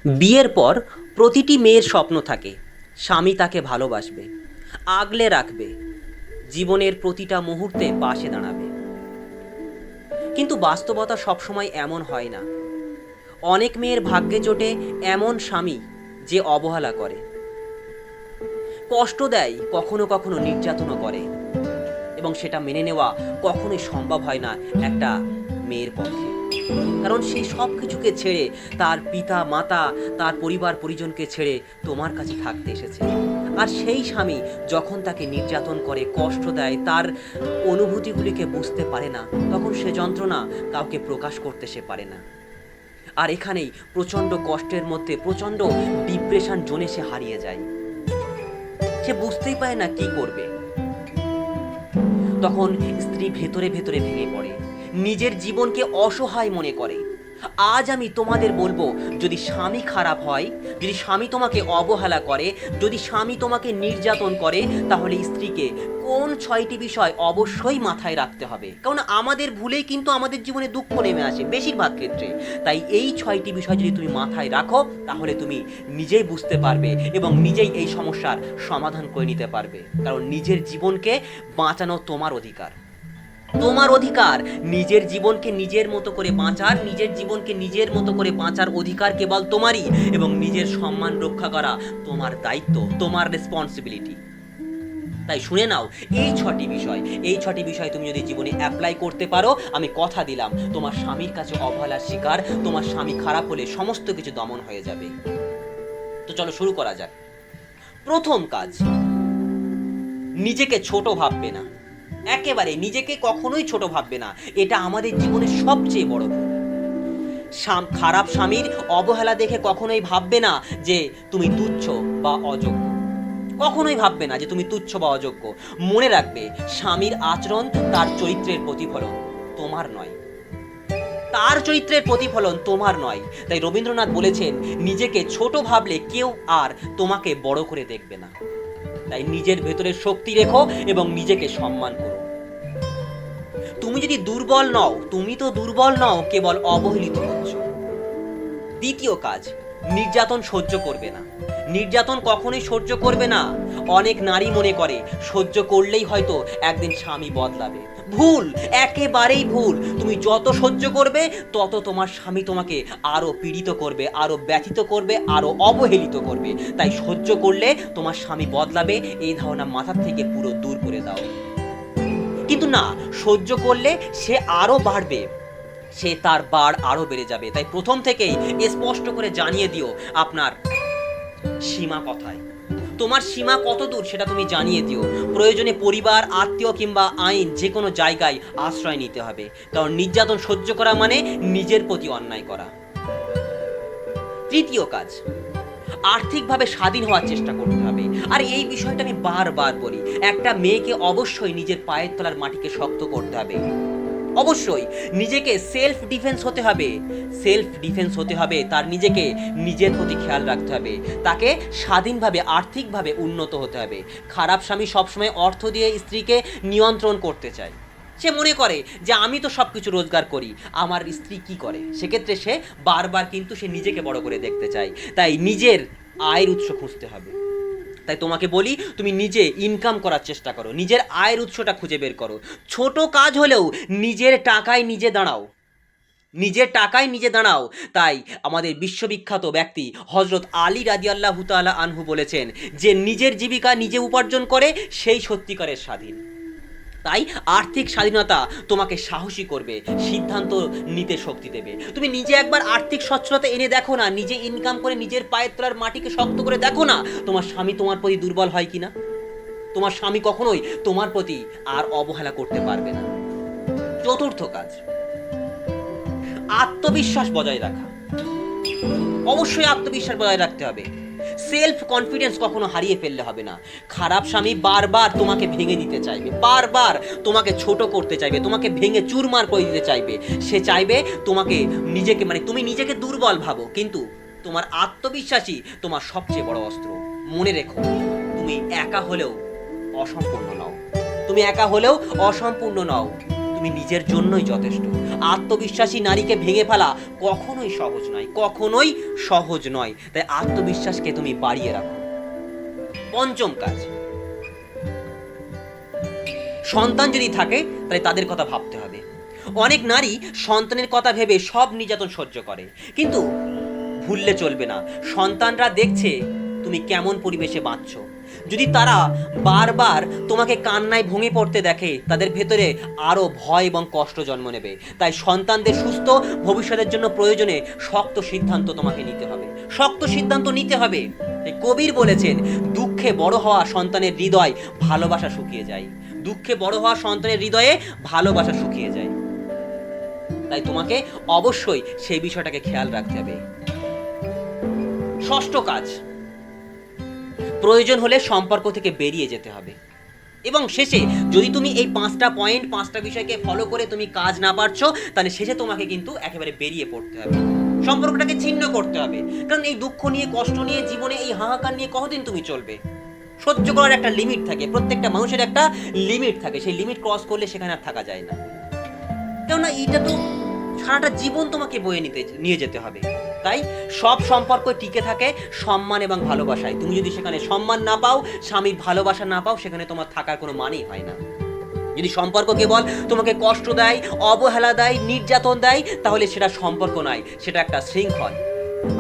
বিয়ের পর প্রতিটি মেয়ের স্বপ্ন থাকে স্বামী তাকে ভালোবাসবে, আগলে রাখবে, জীবনের প্রতিটা মুহূর্তে পাশে দাঁড়াবে। কিন্তু বাস্তবতা সবসময় এমন হয় না। অনেক মেয়ের ভাগ্যে জোটে এমন স্বামী যে অবহেলা করে, কষ্ট দেয়, কখনো কখনো নির্যাতনও করে, এবং সেটা মেনে নেওয়া কখনোই সম্ভব হয় না একটা মেয়ের পক্ষে। কারণ সেই সব কিছুকে ছেড়ে, তার পিতা মাতা, তার পরিবার পরিজনকে ছেড়ে তোমার কাছে থাকতে এসেছে। আর সেই স্বামী যখন তাকে নির্যাতন করে, কষ্ট দেয়, তার অনুভূতিগুলিকে বুঝতে পারে না, তখন সে যন্ত্রণা কাউকে প্রকাশ করতে সে পারে না। আর এখানেই প্রচণ্ড কষ্টের মধ্যে, প্রচণ্ড ডিপ্রেশন জোনে সে হারিয়ে যায়। সে বুঝতেই পারে না কি করবে। তখন স্ত্রী ভেতরে ভেতরে ভেঙে পড়ে, নিজের জীবনকে অসহায় মনে করে। আজ আমি তোমাদের বলবো, যদি স্বামী খারাপ হয়, যদি স্বামী তোমাকে অবহেলা করে, যদি স্বামী তোমাকে নির্যাতন করে, তাহলে স্ত্রীকে কোন 6টি বিষয় অবশ্যই মাথায় রাখতে হবে। কারণ আমাদের ভুলেই কিন্তু আমাদের জীবনে দুঃখ নেমে আসে বেশিরভাগ ক্ষেত্রে। তাই এই 6টি বিষয় যদি তুমি মাথায় রাখো, তাহলে তুমি নিজেই বুঝতে পারবে এবং নিজেই এই সমস্যার সমাধান করে নিতে পারবে। কারণ নিজের জীবনকে বাঁচানো তোমার অধিকার। তোমার অধিকার নিজের জীবনকে নিজের মতো করে বাঁচার, নিজের জীবনকে নিজের মতো করে বাঁচার অধিকার কেবল তোমারই, এবং নিজের সম্মান রক্ষা করা তোমার দায়িত্ব, তোমার রেসপন্সিবিলিটি। তাই শুনে নাও, এই ছটি বিষয় তুমি যদি জীবনে অ্যাপ্লাই করতে পারো, আমি কথা দিলাম তোমার স্বামীর কাছে অবহেলার শিকার, তোমার স্বামী খারাপ হলে সমস্ত কিছু দমন হয়ে যাবে। তো চলো শুরু করা যাক। প্রথম কাজ, নিজেকে ছোট ভাববে না। একেবারে নিজেকে কখনোই ছোট ভাববে না। এটা আমাদের জীবনের সবচেয়ে বড় ভুল। খারাপ স্বামীর অবহেলা দেখে কখনোই ভাববে না যে তুমি তুচ্ছ বা অযোগ্য। কখনোই ভাববে না যে তুমি তুচ্ছ বা অযোগ্য। মনে রাখবে, স্বামীর আচরণ তার চরিত্রের প্রতিফলন, তোমার নয়। তার চরিত্রের প্রতিফলন, তোমার নয়। তাই রবীন্দ্রনাথ বলেছেন, নিজেকে ছোট ভাবলে কেউ আর তোমাকে বড় করে দেখবে না। তাই নিজের ভেতরে শক্তি রেখো এবং নিজেকে সম্মান করো। তুমি যদি দুর্বল নও, তুমি তো দুর্বল নও, কেবল অবহেলিত হচ্ছ। দ্বিতীয় কাজ, নির্যাতন সহ্য করবে না। নির্যাতন কখনোই সহ্য করবে না। অনেক নারী মনে করে সহ্য করলেই হয়তো একদিন স্বামী বদলাবে। ভুল, একেবারেই ভুল। তুমি যত সহ্য করবে, তত তোমার স্বামী তোমাকে আরো পীড়িত করবে, আরো ব্যথিত করবে, আরো অবহেলিত করবে। তাই সহ্য করলে তোমার স্বামী বদলাবে, এই ধারণা মাথার থেকে পুরো দূর করে দাও। কিন্তু না, সহ্য করলে সে আরো বাড়বে, সে তার বার আরো বেড়ে যাবে। তাই প্রথম থেকেই স্পষ্ট করে জানিয়ে দিও আপনার সীমা কোথায়, তোমার সীমা কত দূর সেটা তুমি জানিয়ে দিও। প্রয়োজনে পরিবার, আত্মীয় কিংবা আইন, যে কোনো জায়গায় আশ্রয় নিতে হবে। কারণ নির্যাতন সহ্য করা মানে নিজের প্রতি অন্যায় করা। তৃতীয় কাজ, আর্থিকভাবে স্বাধীন হওয়ার চেষ্টা করতে হবে। আর এই বিষয়টা আমি বারবার বলি, একটা মেয়েকে অবশ্যই নিজের পায়ের তলার মাটিকে শক্ত করতে হবে। অবশ্যই নিজেকে সেলফ ডিফেন্স হতে হবে, তার নিজেকে নিজের প্রতি খেয়াল রাখতে হবে, তাকে স্বাধীনভাবে আর্থিকভাবে উন্নত হতে হবে। খারাপ স্বামী সবসময় অর্থ দিয়ে স্ত্রীকে নিয়ন্ত্রণ করতে চায়। সে মনে করে যে আমি তো সব কিছু রোজগার করি, আমার স্ত্রী কি করে। সেক্ষেত্রে সে বারবার কিন্তু সে নিজেকে বড় করে দেখতে চায়। তাই নিজের আয়ের উৎস খুঁজতে হবে। তাই তোমাকে বলি, তুমি নিজে ইনকাম করার চেষ্টা করো, নিজের আয়ের উৎসটা খুঁজে বের করো। ছোট কাজ হলেও নিজের টাকায় নিজে দাঁড়াও, নিজের টাকায় নিজে দাঁড়াও। তাই আমাদের বিশ্ববিখ্যাত ব্যক্তি হজরত আলী রাদিয়াল্লাহু তাআলা আনহু বলেছেন যে নিজের জীবিকা নিজে উপার্জন করে সেই সত্যিকারের স্বাধীন। তাই আর্থিক স্বাধীনতা তোমাকে সাহসী করবে, সিদ্ধান্ত নিতে শক্তি দেবে। তুমি নিজে একবার আর্থিক সচ্ছলতা এনে দেখো না, নিজে ইনকাম করে নিজের পায়ের তলার মাটিকে শক্ত করে দেখো না, তোমার স্বামী তোমার প্রতি দুর্বল হয় কিনা। তোমার স্বামী কখনোই তোমার প্রতি আর অবহেলা করতে পারবে না। চতুর্থ কাজ, আত্মবিশ্বাস বজায় রাখা। অবশ্যই আত্মবিশ্বাস বজায় রাখতে হবে। সেলফ কনফিডেন্স কখনো হারিয়ে ফেললে হবে না। খারাপ স্বামী বারবার তোমাকে ভেঙে দিতে চাইবে, বারবার তোমাকে ছোট করতে চাইবে, তোমাকে ভেঙে চুরমার করে দিতে চাইবে। সে চাইবে তোমাকে নিজেকে, মানে তুমি নিজেকে দুর্বল ভাবো, কিন্তু তোমার আত্মবিশ্বাসই তোমার সবচেয়ে বড় অস্ত্র। মনে রেখো, তুমি একা হলেও অসম্পূর্ণ নও, তুমি একা হলেও অসম্পূর্ণ নও। তুমি নিজের জন্যই যথেষ্ট। আত্মবিশ্বাসী নারীকে ভেঙে ফেলা কখনোই সহজ নয়, কখনোই সহজ নয়। তাই আত্মবিশ্বাসকে তুমি বাড়িয়ে রাখো। পঞ্চম কাজ, সন্তান যদি থাকে তাহলে তাদের কথা ভাবতে হবে। অনেক নারী সন্তানের কথা ভেবে সব নির্যাতন সহ্য করে, কিন্তু ভুললে চলবে না, সন্তানরা দেখছে তুমি কেমন পরিবেশে বাঁচছো। যদি তারা বারবার তোমাকে কান্নায় ভেঙে পড়তে দেখে, তাদের ভেতরে আরও ভয় এবং কষ্ট জন্ম নেবে। তাই সন্তানদের সুস্থ ভবিষ্যতের জন্য প্রয়োজনে শক্ত সিদ্ধান্ত তোমাকে নিতে হবে, শক্ত সিদ্ধান্ত নিতে হবে। কবির বলেছেন, দুঃখে বড় হওয়া সন্তানের হৃদয় ভালোবাসা শুকিয়ে যায়। দুঃখে বড় হওয়া সন্তানের হৃদয়ে ভালোবাসা শুকিয়ে যায়। তাই তোমাকে অবশ্যই সেই বিষয়টাকে খেয়াল রাখতে হবে। ষষ্ঠ কাজ, প্রয়োজন হলে সম্পর্ক থেকে বেরিয়ে যেতে হবে। এবং শেষে যদি তুমি এই 5টা বিষয়কে ফলো করে তুমি কাজ না পারছো, তাহলে শেষে তোমাকে কিন্তু একেবারে বেরিয়ে পড়তে হবে, সম্পর্কটাকে ছিন্ন করতে হবে। কারণ এই দুঃখ নিয়ে, কষ্ট নিয়ে, জীবনে এই হাহাকার নিয়ে কতদিন তুমি চলবে? সহ্য করার একটা লিমিট থাকে, প্রত্যেকটা মানুষের একটা লিমিট থাকে। সেই লিমিট ক্রস করলে সেখানে আর থাকা যায় না। কেননা এইটা তো সারাটা জীবন তোমাকে বয়ে নিয়ে যেতে হবে। তাই সব সম্পর্ক টিকে থাকে সম্মান এবং ভালোবাসায়। তুমি যদি সেখানে সম্মান না পাও, স্বামীর ভালোবাসা না পাও, সেখানে তোমার থাকার কোনো মানেই হয় না। যদি সম্পর্ক কেবল তোমাকে কষ্ট দেয়, অবহেলা দেয়, নির্যাতন দেয়, তাহলে সেটা সম্পর্ক নয়, সেটা একটা শৃঙ্খল।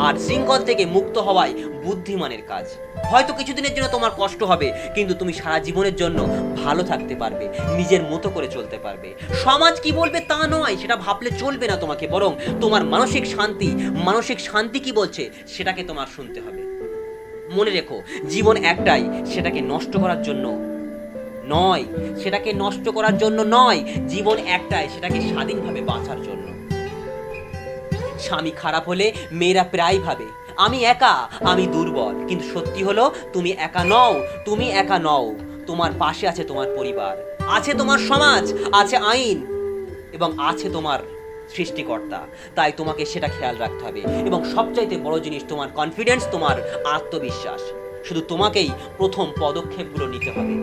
আর শৃঙ্খল থেকে মুক্ত হওয়াই বুদ্ধিমানের কাজ। হয়তো কিছুদিনের জন্য তোমার কষ্ট হবে, কিন্তু তুমি সারা জীবনের জন্য ভালো থাকতে পারবে, নিজের মতো করে চলতে পারবে। সমাজ কি বলবে তা নয়, সেটা ভাবলে চলবে না তোমাকে, বরং তোমার মানসিক শান্তি কি বলছে সেটাকে তোমার শুনতে হবে। মনে রেখো, জীবন একটাই, সেটাকে নষ্ট করার জন্য নয়, জীবন একটাই, সেটাকে স্বাধীনভাবে বাঁচার জন্য। স্বামী খারাপ হলে মেয়েরা প্রায় ভাবে আমি একা, আমি দুর্বল, কিন্তু সত্যি হলো তুমি একা নও। তোমার পাশে আছে তোমার পরিবার, আছে তোমার সমাজ, আছে আইন এবং আছে তোমার সৃষ্টিকর্তা। তাই তোমাকে সেটা খেয়াল রাখতে হবে। এবং সবচাইতে বড় জিনিস তোমার কনফিডেন্স, তোমার আত্মবিশ্বাস। শুধু তোমাকেই প্রথম পদক্ষেপগুলো নিতে হবে,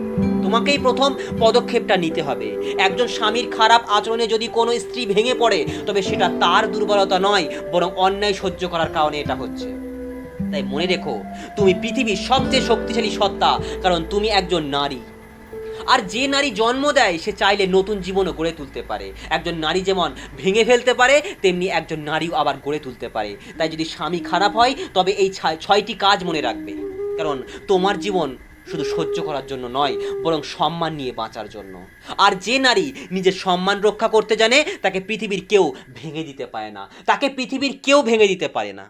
তোমাকেই প্রথম পদক্ষেপটা নিতে হবে। একজন স্বামীর খারাপ আচরণে যদি কোনো স্ত্রী ভেঙে পড়ে, তবে সেটা তার দুর্বলতা নয়, বরং অন্যায় সহ্য করার কারণে এটা হচ্ছে। তাই মনে রেখো, তুমি পৃথিবীর সবচেয়ে শক্তিশালী সত্তা, কারণ তুমি একজন নারী। আর যে নারী জন্ম দেয়, সে চাইলে নতুন জীবনও গড়ে তুলতে পারে। একজন নারী যেমন ভেঙে ফেলতে পারে, তেমনি একজন নারীও আবার গড়ে তুলতে পারে। তাই যদি স্বামী খারাপ হয়, তবে এই 6টি কাজ মনে রাখবে, কারণ তোমার জীবন শুধু সহ্য করার জন্য নয়, বরং সম্মান নিয়ে বাঁচার জন্য। আর যে নারী নিজের সম্মান রক্ষা করতে জানে, তাকে পৃথিবীর কেউ ভেঙে দিতে পারে না।